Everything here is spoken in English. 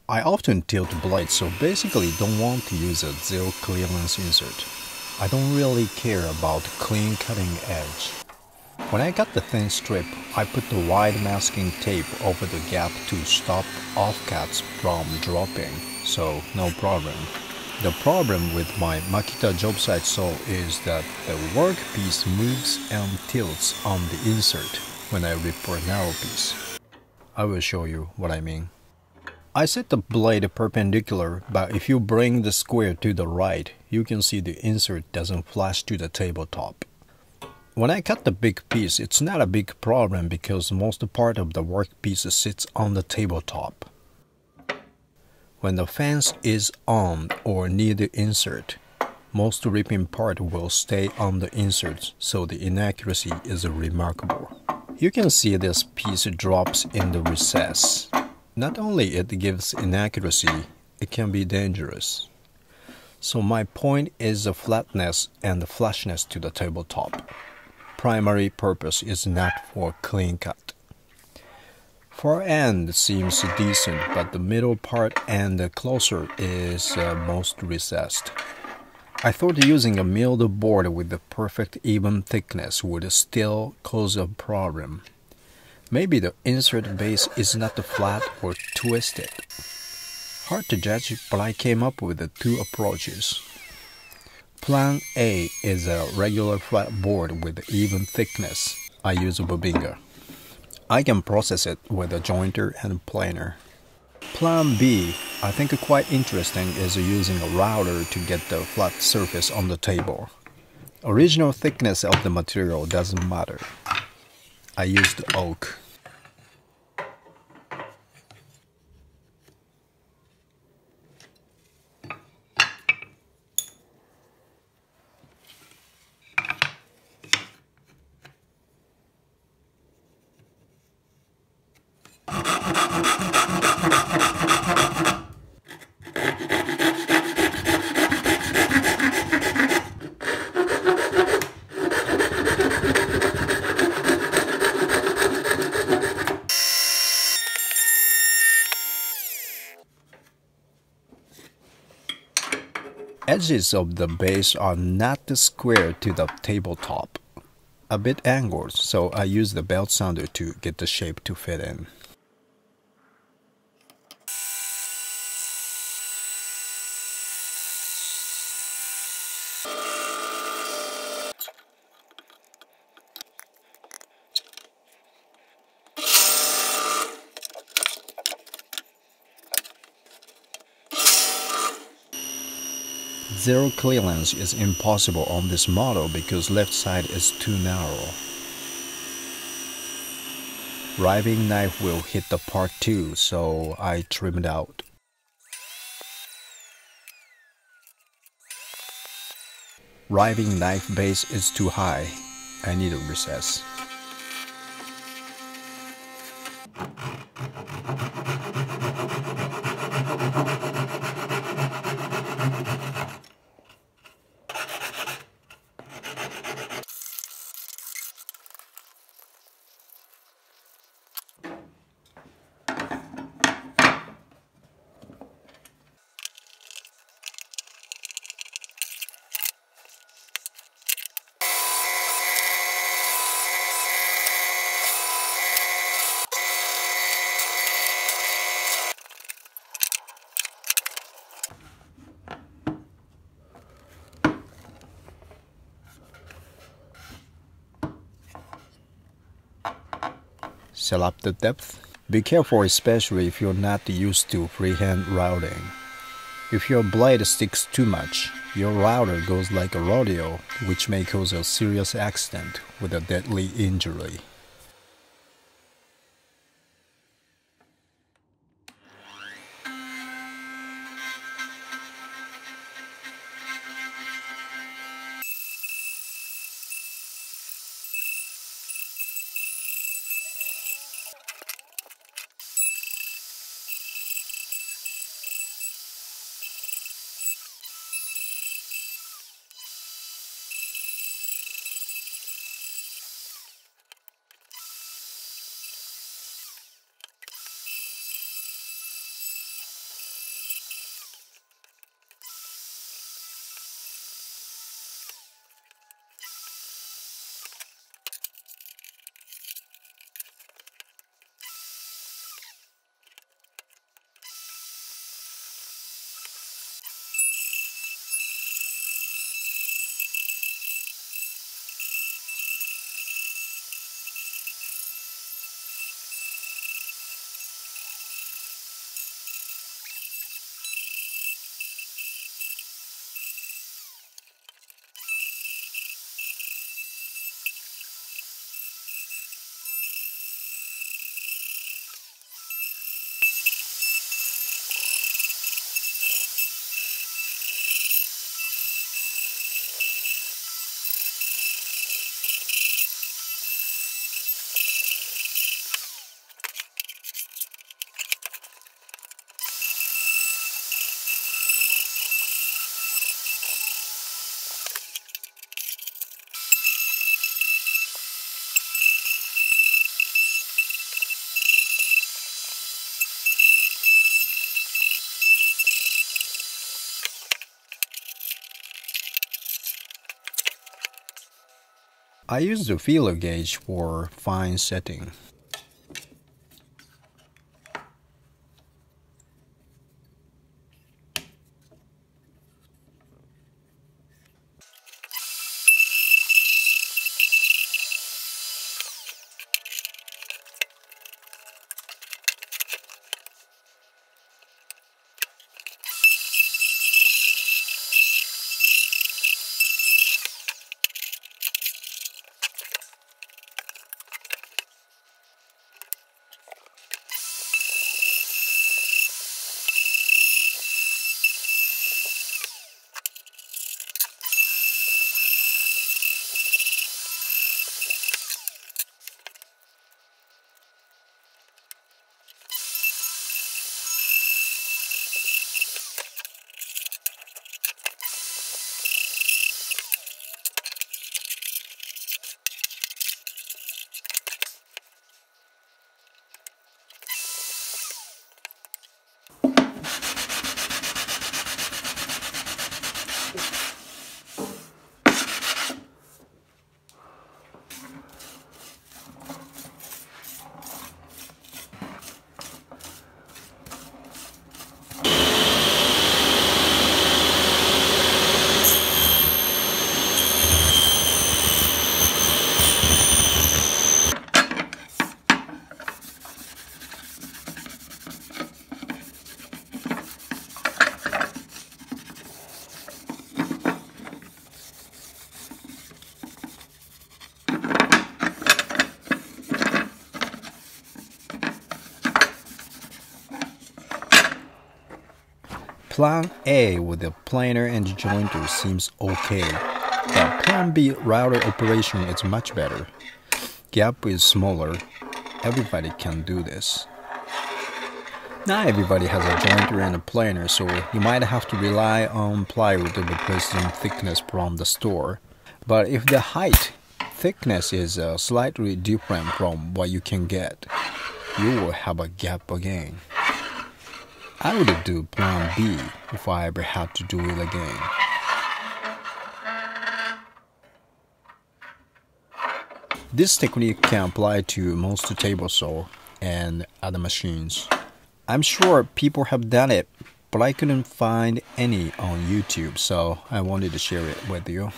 I often tilt blades, so basically don't want to use a zero clearance insert. I don't really care about clean cutting edge. When I cut the thin strip, I put the wide masking tape over the gap to stop offcuts from dropping, so no problem. The problem with my Makita Jobsite saw is that the workpiece moves and tilts on the insert when I rip for a narrow piece. I will show you what I mean. I set the blade perpendicular, but if you bring the square to the right, you can see the insert doesn't flash to the tabletop. When I cut the big piece, it's not a big problem because most part of the workpiece sits on the tabletop. When the fence is on or near the insert, most ripping part will stay on the insert, so the inaccuracy is remarkable. You can see this piece drops in the recess. Not only it gives inaccuracy, it can be dangerous. So my point is the flatness and the flashness to the tabletop. Primary purpose is not for clean cut. Far end seems decent, but the middle part and the closer is most recessed. I thought using a milled board with the perfect even thickness would still cause a problem. Maybe the insert base is not flat or twisted. Hard to judge, but I came up with the two approaches. Plan A is a regular flat board with even thickness. I use a Bobinga. I can process it with a jointer and planer. Plan B, I think quite interesting, is using a router to get the flat surface on the table. Original thickness of the material doesn't matter. I used oak. Edges of the base are not square to the tabletop, a bit angled, so I use the belt sounder to get the shape to fit in. Zero clearance is impossible on this model because left side is too narrow. Riving knife will hit the part too, so I trimmed out. Riving knife base is too high. I need a recess. Set up the depth. Be careful, especially if you're not used to freehand routing. If your blade sticks too much, your router goes like a rodeo, which may cause a serious accident with a deadly injury. I use the feeler gauge for fine setting. Plan A with a planer and jointer seems okay, but Plan B router operation is much better. Gap is smaller. Everybody can do this. Not everybody has a jointer and a planer, so you might have to rely on plywood replacing thickness from the store. But if the height thickness is slightly different from what you can get, you will have a gap again. I would do Plan B if I ever had to do it again. This technique can apply to most table saw and other machines. I'm sure people have done it, but I couldn't find any on YouTube, so I wanted to share it with you.